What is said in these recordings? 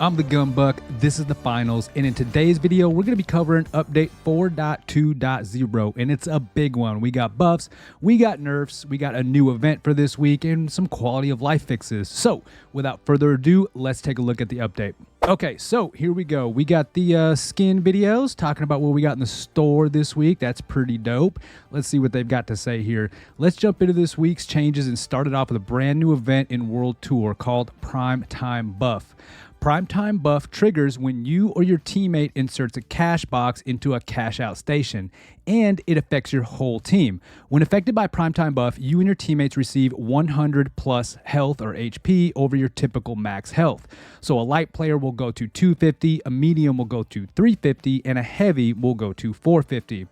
I'm the Gun Buck, this is the finals, and in today's video, we're going to be covering update 4.2.0, and it's a big one. We got buffs, we got nerfs, we got a new event for this week, and some quality of life fixes. So, without further ado, let's take a look at the update. Okay, so here we go. We got the skin videos talking about what we got in the store this week. That's pretty dope. Let's see what they've got to say here. Let's jump into this week's changes and start it off with a brand new event in World Tour called Primetime Buff. Primetime Buff triggers when you or your teammate inserts a cash box into a cash out station, and it affects your whole team. When affected by Primetime Buff, you and your teammates receive 100 plus health or HP over your typical max health. So a light player will go to 250, a medium will go to 350, and a heavy will go to 450.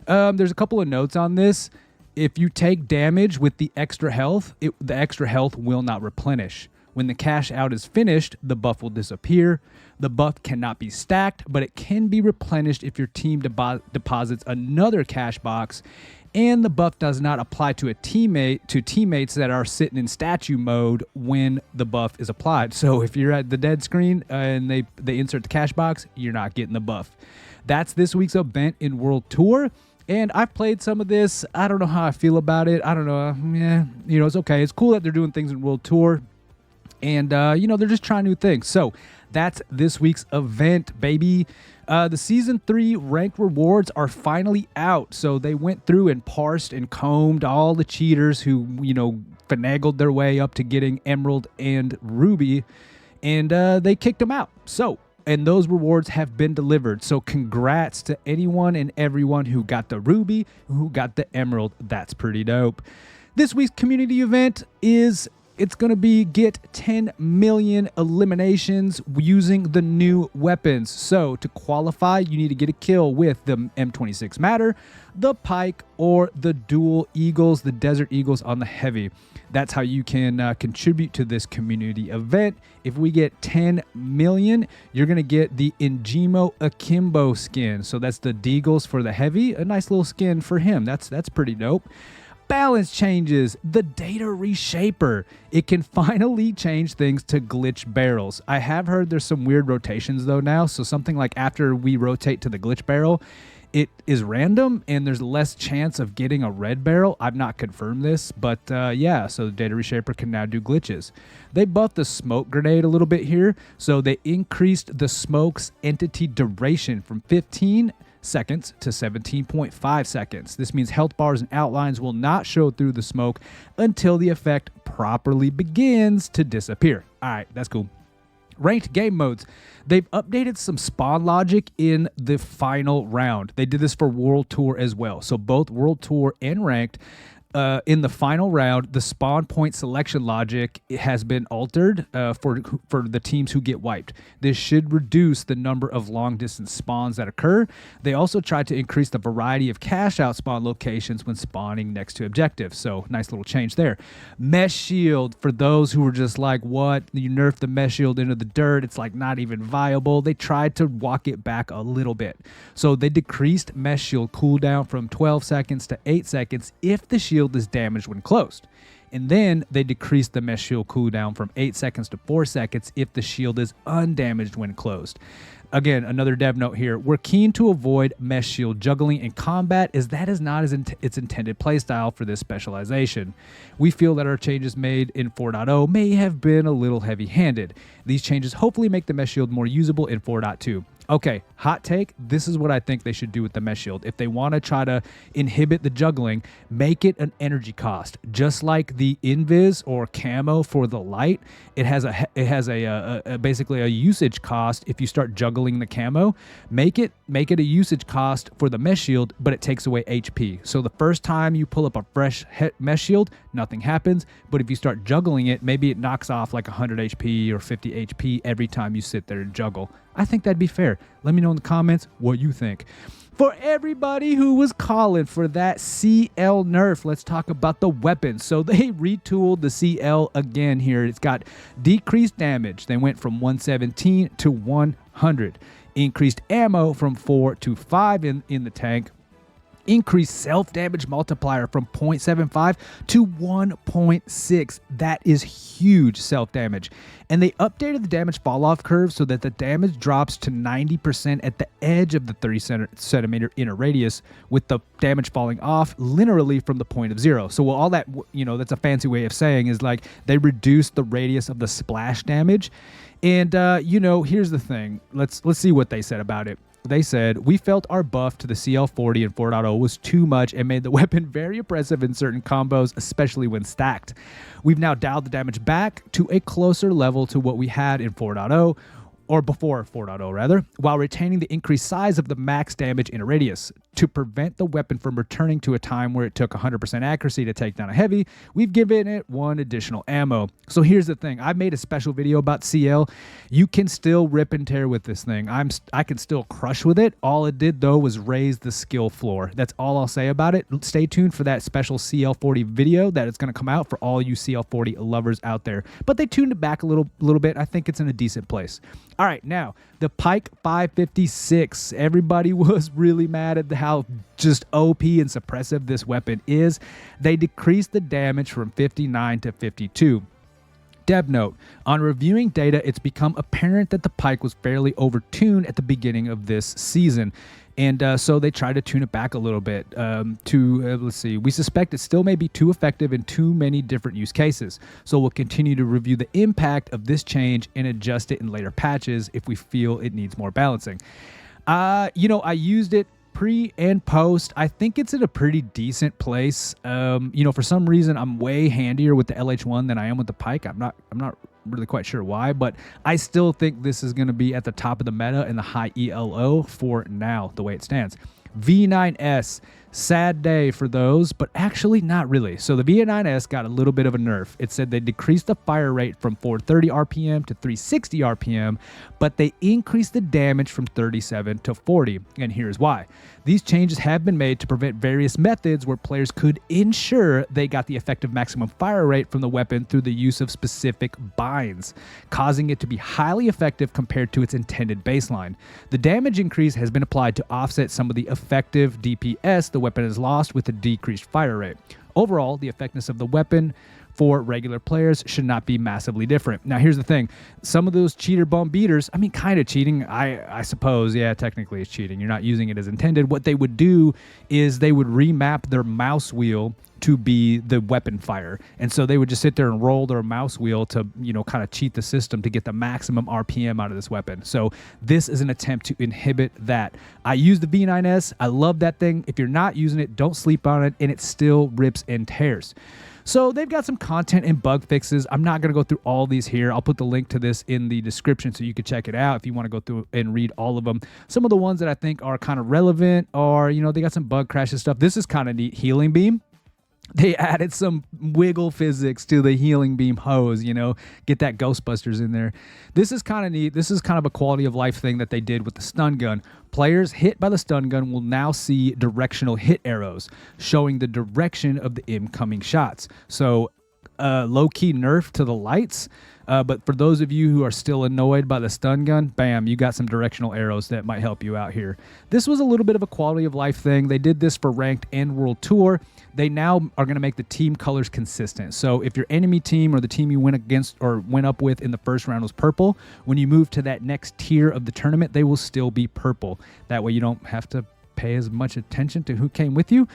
There's a couple of notes on this. If you take damage with the extra health, the extra health will not replenish. When the cash out is finished, the buff will disappear. The buff cannot be stacked, but it can be replenished if your team deposits another cash box, and the buff does not apply to teammates that are sitting in statue mode when the buff is applied. So if you're at the dead screen and they insert the cash box, you're not getting the buff. That's this week's event in World Tour. And I've played some of this. I don't know how I feel about it. I don't know. It's okay. It's cool that they're doing things in World Tour. And, they're just trying new things. So that's this week's event, baby. The Season 3 ranked rewards are finally out. So they went through and parsed and combed all the cheaters who, finagled their way up to getting Emerald and Ruby. And they kicked them out. And those rewards have been delivered. So congrats to anyone and everyone who got the Ruby, who got the Emerald. That's pretty dope. This week's community event it's going to be get 10 million eliminations using the new weapons. So to qualify, you need to get a kill with the M26 Matter, the Pike, or the Dual Eagles, the Desert Eagles on the Heavy. That's how you can contribute to this community event. If we get 10 million, you're going to get the Ingimo Akimbo skin. So that's the Deagles for the Heavy. A nice little skin for him. That's pretty dope. Balance changes. The Data Reshaper. It can finally change things to glitch barrels. I have heard there's some weird rotations though now. So something like after we rotate to the glitch barrel, it is random and there's less chance of getting a red barrel. I've not confirmed this, but yeah, so the Data Reshaper can now do glitches. They buffed the smoke grenade a little bit here. So they increased the smoke's entity duration from 15 seconds to 17.5 seconds. This means health bars and outlines will not show through the smoke until the effect properly begins to disappear. All right, that's cool. Ranked game modes. They've updated some spawn logic in the final round. They did this for World Tour as well. So both World Tour and Ranked, in the final round, the spawn point selection logic has been altered for the teams who get wiped. This should reduce the number of long distance spawns that occur. They also tried to increase the variety of cash out spawn locations when spawning next to objectives. So nice little change there. Mesh shield, for those who were just like, what? You nerfed the mesh shield into the dirt. It's like not even viable. They tried to walk it back a little bit. So they decreased mesh shield cooldown from 12 seconds to 8 seconds if the shield is damaged when closed. And then they decreased the mesh shield cooldown from 8 seconds to 4 seconds if the shield is undamaged when closed. Again, another dev note here. We're keen to avoid mesh shield juggling in combat, as that is not its intended playstyle for this specialization. We feel that our changes made in 4.0 may have been a little heavy-handed. These changes hopefully make the mesh shield more usable in 4.2. Okay, hot take, this is what I think they should do with the mesh shield. If they want to try to inhibit the juggling, make it an energy cost. Just like the invis or camo for the light, it has basically a usage cost if you start juggling the camo. Make it a usage cost for the mesh shield, but it takes away HP. So the first time you pull up a fresh mesh shield, nothing happens, but if you start juggling it, maybe it knocks off like 100 HP or 50 HP every time you sit there and juggle. I think that'd be fair. Let me know in the comments what you think. For everybody who was calling for that CL nerf, let's talk about the weapons. So they retooled the CL again here. It's got decreased damage. They went from 117 to 100. Increased ammo from 4 to 5 in the tank. increased self-damage multiplier from 0.75 to 1.6. That is huge self-damage. And they updated the damage fall-off curve so that the damage drops to 90% at the edge of the 30 centimeter inner radius, with the damage falling off literally from the point of zero. So all that, that's a fancy way of saying is like they reduced the radius of the splash damage. And, here's the thing. Let's see what they said about it. They said, we felt our buff to the CL-40 and 4.0 was too much and made the weapon very oppressive in certain combos, especially when stacked. We've now dialed the damage back to a closer level to what we had in 4.0, or before 4.0 rather, while retaining the increased size of the max damage in a radius. To prevent the weapon from returning to a time where it took 100% accuracy to take down a heavy, we've given it one additional ammo. So here's the thing. I made a special video about CL. You can still rip and tear with this thing. I can still crush with it. All it did though was raise the skill floor. That's all I'll say about it. Stay tuned for that special CL-40 video that is going to come out for all you CL-40 lovers out there. But they tuned it back a little bit. I think it's in a decent place. All right, now the Pike 556. Everybody was really mad at how just OP and suppressive this weapon is. They decreased the damage from 59 to 52. Dev note, on reviewing data, it's become apparent that the Pike was fairly overtuned at the beginning of this season. And so they tried to tune it back a little bit let's see, we suspect it still may be too effective in too many different use cases. So we'll continue to review the impact of this change and adjust it in later patches if we feel it needs more balancing. I used it pre and post. I think it's in a pretty decent place. For some reason, I'm way handier with the LH1 than I am with the Pike. I'm not really quite sure why, but I still think this is going to be at the top of the meta and the high ELO for now, the way it stands. V9S, sad day for those, but actually not really. So the V9S got a little bit of a nerf. It said they decreased the fire rate from 430 RPM to 360 RPM, but they increased the damage from 37 to 40. And here's why. These changes have been made to prevent various methods where players could ensure they got the effective maximum fire rate from the weapon through the use of specific binds, causing it to be highly effective compared to its intended baseline. The damage increase has been applied to offset some of the effective DPS the weapon has lost with a decreased fire rate. Overall, the effectiveness of the weapon for regular players should not be massively different. Now, here's the thing. Some of those cheater bum beaters, kind of cheating, I suppose, yeah, technically it's cheating. You're not using it as intended. What they would do is they would remap their mouse wheel to be the weapon fire. And so they would just sit there and roll their mouse wheel to, kind of cheat the system to get the maximum RPM out of this weapon. So this is an attempt to inhibit that. I use the V9S. I love that thing. If you're not using it, don't sleep on it, and it still rips and tears. So they've got some content and bug fixes. I'm not going to go through all these here. I'll put the link to this in the description so you can check it out if you want to go through and read all of them. Some of the ones that I think are kind of relevant are, they got some bug crashes stuff. This is kind of neat. Healing beam. They added some wiggle physics to the healing beam hose, get that Ghostbusters in there. This is kind of neat. This is kind of a quality of life thing that they did with the stun gun. Players hit by the stun gun will now see directional hit arrows showing the direction of the incoming shots. So low-key nerf to the lights. But for those of you who are still annoyed by the stun gun, bam, you got some directional arrows that might help you out here. This was a little bit of a quality of life thing. They did this for Ranked and World Tour. They now are going to make the team colors consistent. So if your enemy team or the team you went against or went up with in the first round was purple, when you move to that next tier of the tournament, they will still be purple. That way you don't have to pay as much attention to who came with you.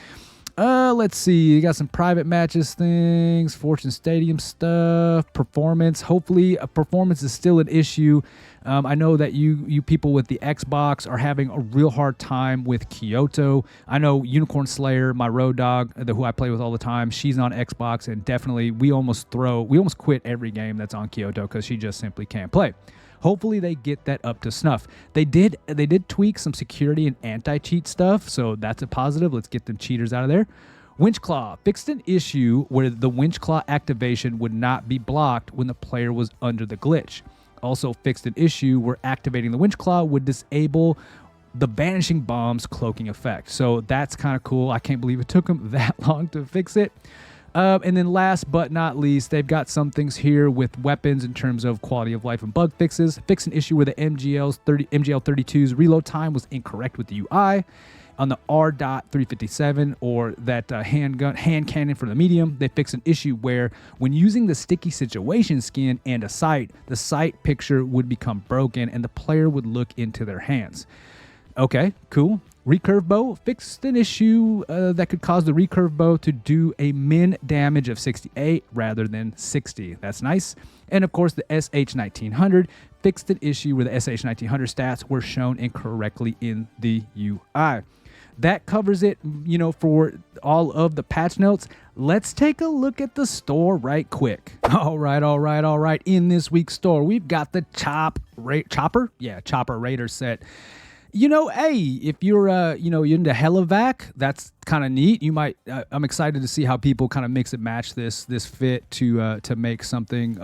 Let's see. You got some private matches things, Fortune Stadium stuff, performance. Hopefully, performance is still an issue. I know that you people with the Xbox are having a real hard time with Kyoto. I know Unicorn Slayer, my road dog, who I play with all the time, she's on Xbox, and definitely we almost quit every game that's on Kyoto because she just simply can't play. Hopefully they get that up to snuff. They did tweak some security and anti-cheat stuff, so that's a positive. Let's get them cheaters out of there. Winch Claw fixed an issue where the Winch Claw activation would not be blocked when the player was under the glitch. Also fixed an issue where activating the Winch Claw would disable the Vanishing Bomb's cloaking effect. So that's kind of cool. I can't believe it took them that long to fix it. And then last but not least, they've got some things here with weapons in terms of quality of life and bug fixes. Fix an issue where the MGL-32's reload time was incorrect with the UI. On the R.357, or that hand cannon for the medium, they fixed an issue where when using the sticky situation skin and a sight, the sight picture would become broken and the player would look into their hands. Okay, cool. Recurve bow fixed an issue that could cause the recurve bow to do a min damage of 68 rather than 60. That's nice. And of course, the SH1900 fixed an issue where the SH1900 stats were shown incorrectly in the UI. That covers it, you know, for all of the patch notes. Let's take a look at the store right quick. All right. In this week's store, we've got the Chopper Raider set. You know, hey, if you're you're into Helivac, that's kind of neat. You might I'm excited to see how people kind of mix and match this fit to make something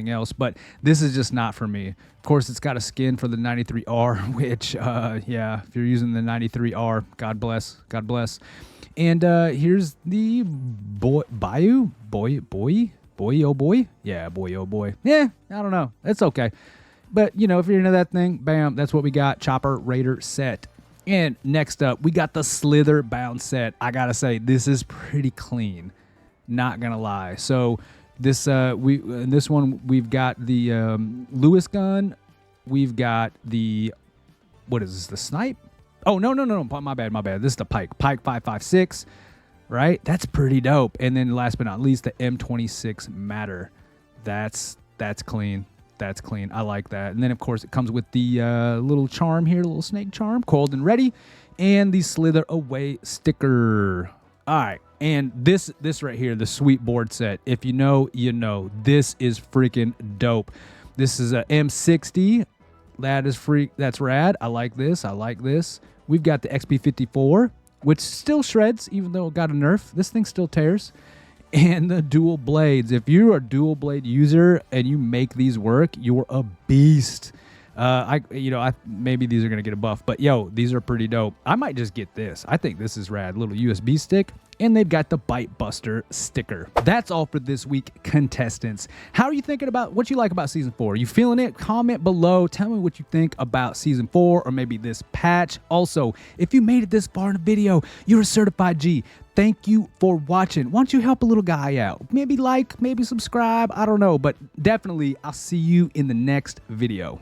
else, but this is just not for me. Of course, it's got a skin for the 93R, which yeah, if you're using the 93R, God bless. And here's the boy. Yeah, I don't know. It's okay. But, you know, if you're into that thing, bam, that's what we got. Chopper Raider set. And next up, we got the Slither Bound set. I got to say, this is pretty clean. Not going to lie. So this in this one, we've got the Lewis gun. We've got the, what is this, the snipe? Oh, no. My bad. This is the Pike 5.56, right? That's pretty dope. And then last but not least, the M26 Matter. That's clean. That's clean. I like that. And then, of course, it comes with the little charm here, little snake charm, coiled and ready, and the Slither Away sticker. All right. And this right here, the sweet board set. If you know, you know. This is freaking dope. This is a M60. That is free. That's rad. I like this. We've got the XP54, which still shreds, even though it got a nerf. This thing still tears. And the dual blades. If you're a dual blade user and you make these work, you're a beast. Maybe these are gonna get a buff, but yo, these are pretty dope. I might just get this. I think this is rad. Little USB stick, and they've got the Bite Buster sticker. That's all for this week, contestants. How are you thinking about what you like about Season 4? Are you feeling it? Comment below. Tell me what you think about Season 4 or maybe this patch. Also, if you made it this far in the video, you're a certified G. Thank you for watching. Why don't you help a little guy out? Maybe like, maybe subscribe. I don't know, but definitely I'll see you in the next video.